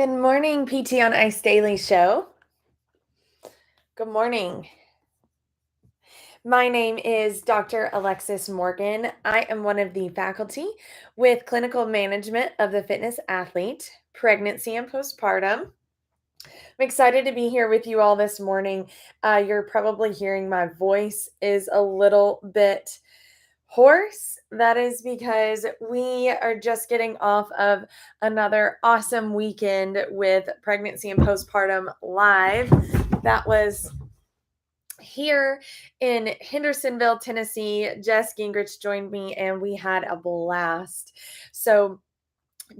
Good morning, PT on Ice Daily Show. Good morning. My name is Dr. Alexis Morgan. I am one of the faculty with clinical management of the fitness athlete, pregnancy and postpartum. I'm excited to be here with you all this morning. You're probably hearing my voice is a little bit hoarse. That is because we are just getting off of another awesome weekend with Pregnancy and Postpartum Live. That was here in Hendersonville, Tennessee. Jess Gingrich joined me and we had a blast. So,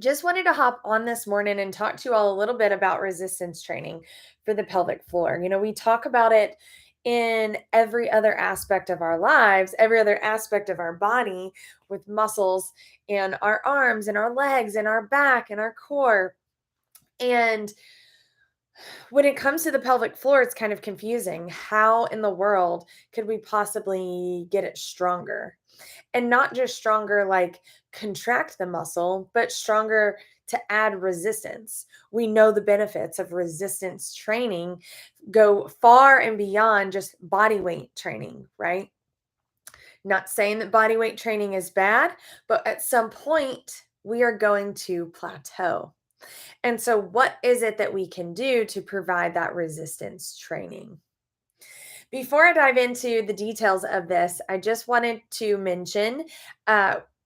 just wanted to hop on this morning and talk to you all a little bit about resistance training for the pelvic floor. We talk about it in every other aspect of our lives, every other aspect of our body with muscles in our arms and our legs and our back and our core. And when it comes to the pelvic floor, it's kind of confusing. How in the world could we possibly get it stronger? And not just stronger, like contract the muscle, but stronger to add resistance. We know the benefits of resistance training go far and beyond just body weight training, right? Not saying that body weight training is bad, but at some point, we are going to plateau. And so, what is it that we can do to provide that resistance training? Before I dive into the details of this, I just wanted to mention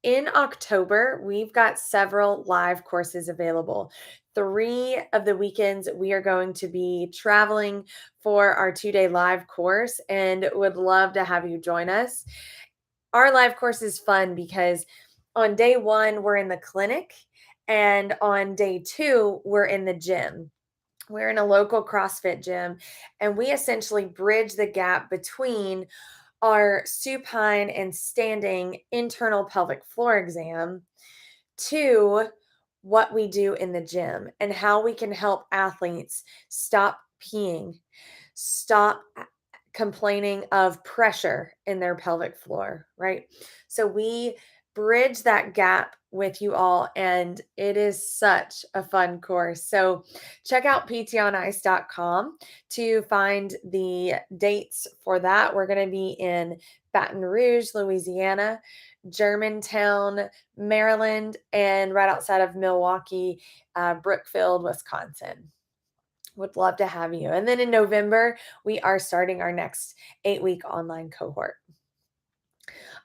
in October, we've got several live courses available. 3 of the weekends, we are going to be traveling for our 2-day live course and would love to have you join us. Our live course is fun because on day 1, we're in the clinic, and on day 2, we're in the gym. We're in a local CrossFit gym, and we essentially bridge the gap between our supine and standing internal pelvic floor exam to what we do in the gym and how we can help athletes stop peeing, stop complaining of pressure in their pelvic floor, right? So we bridge that gap with you all, and it is such a fun course. So check out ptonice.com to find the dates for that. We're going to be in Baton Rouge, Louisiana, Germantown, Maryland, and right outside of Milwaukee, Brookfield, Wisconsin. Would love to have you. And then in November, we are starting our next 8-week online cohort.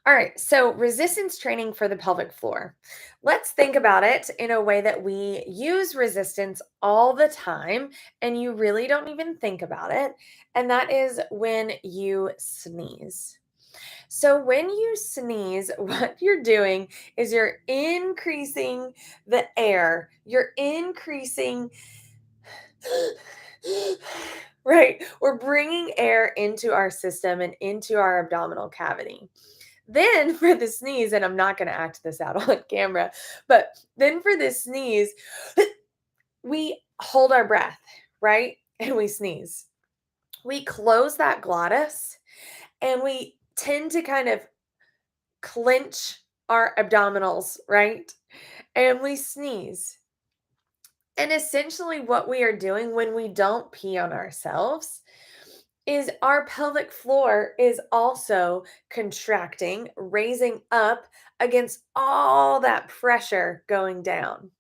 All right, so resistance training for the pelvic floor. Let's think about it in a way that we use resistance all the time and you really don't even think about it. And that is when you sneeze. So, when you sneeze, what you're doing is you're increasing the air, you're increasing right? We're bringing air into our system and into our abdominal cavity. Then for the sneeze, and I'm not going to act this out on camera, but then for the sneeze, we hold our breath, right? And we sneeze. We close that glottis and we tend to kind of clench our abdominals, right? And we sneeze. And essentially, what we are doing when we don't pee on ourselves is our pelvic floor is also contracting, raising up against all that pressure going down.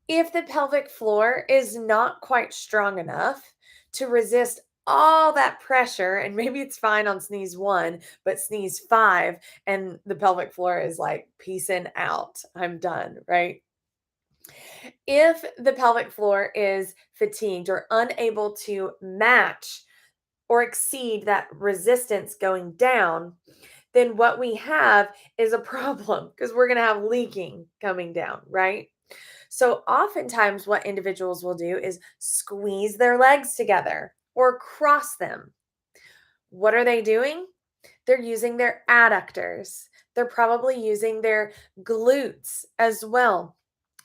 If the pelvic floor is not quite strong enough to resist all that pressure, and maybe it's fine on sneeze 1, but sneeze 5, and the pelvic floor is like, peacing out, I'm done, right? If the pelvic floor is fatigued or unable to match or exceed that resistance going down, then what we have is a problem because we're going to have leaking coming down, right? So, oftentimes, what individuals will do is squeeze their legs together or cross them. What are they doing? They're using their adductors. They're probably using their glutes as well.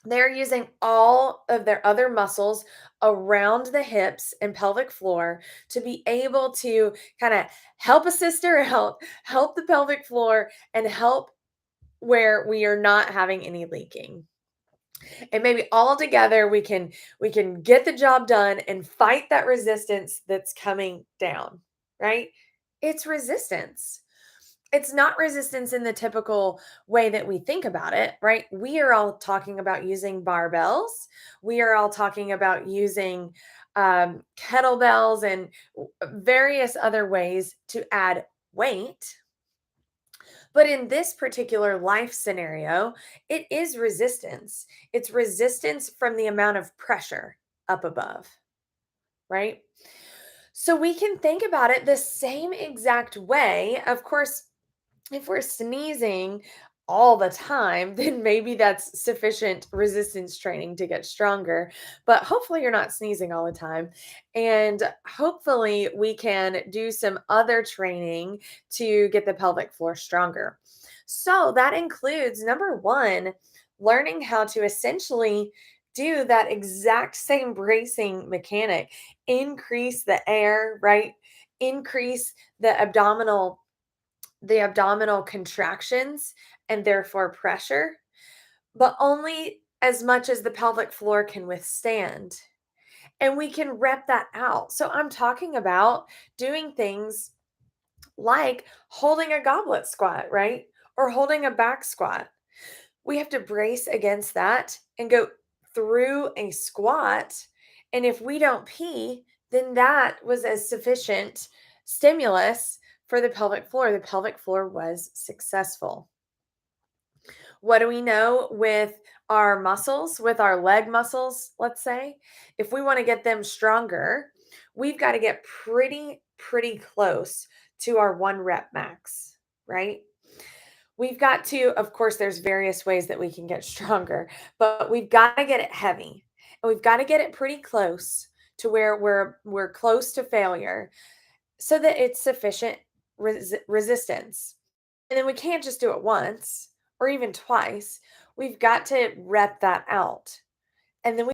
They're using all of their other muscles around the hips and pelvic floor to be able to kind of help a sister out, help the pelvic floor, and help where we are not having any leaking. And maybe all together we can get the job done and fight that resistance that's coming down, right? It's resistance. It's not resistance in the typical way that we think about it, right? We are all talking about using barbells. We are all talking about using kettlebells and various other ways to add weight. But in this particular life scenario, it is resistance. It's resistance from the amount of pressure up above, right? So we can think about it the same exact way. Of course, if we're sneezing all the time, then maybe that's sufficient resistance training to get stronger. But hopefully, you're not sneezing all the time. And hopefully, we can do some other training to get the pelvic floor stronger. So that includes number one, learning how to essentially do that exact same bracing mechanic, increase the air, right? Increase the abdominal contractions and therefore pressure, but only as much as the pelvic floor can withstand. And we can rep that out. So I'm talking about doing things like holding a goblet squat, right? Or holding a back squat. We have to brace against that and go through a squat. And if we don't pee, then that was a sufficient stimulus for the pelvic floor. The pelvic floor was successful. What do we know with our muscles, with our leg muscles, let's say? If we want to get them stronger, we've got to get pretty close to our 1 rep max, right? We've got to, of course, there's various ways that we can get stronger, but we've got to get it heavy. And we've got to get it pretty close to where we're close to failure so that it's sufficient resistance. And then we can't just do it once or even twice. We've got to rep that out. And then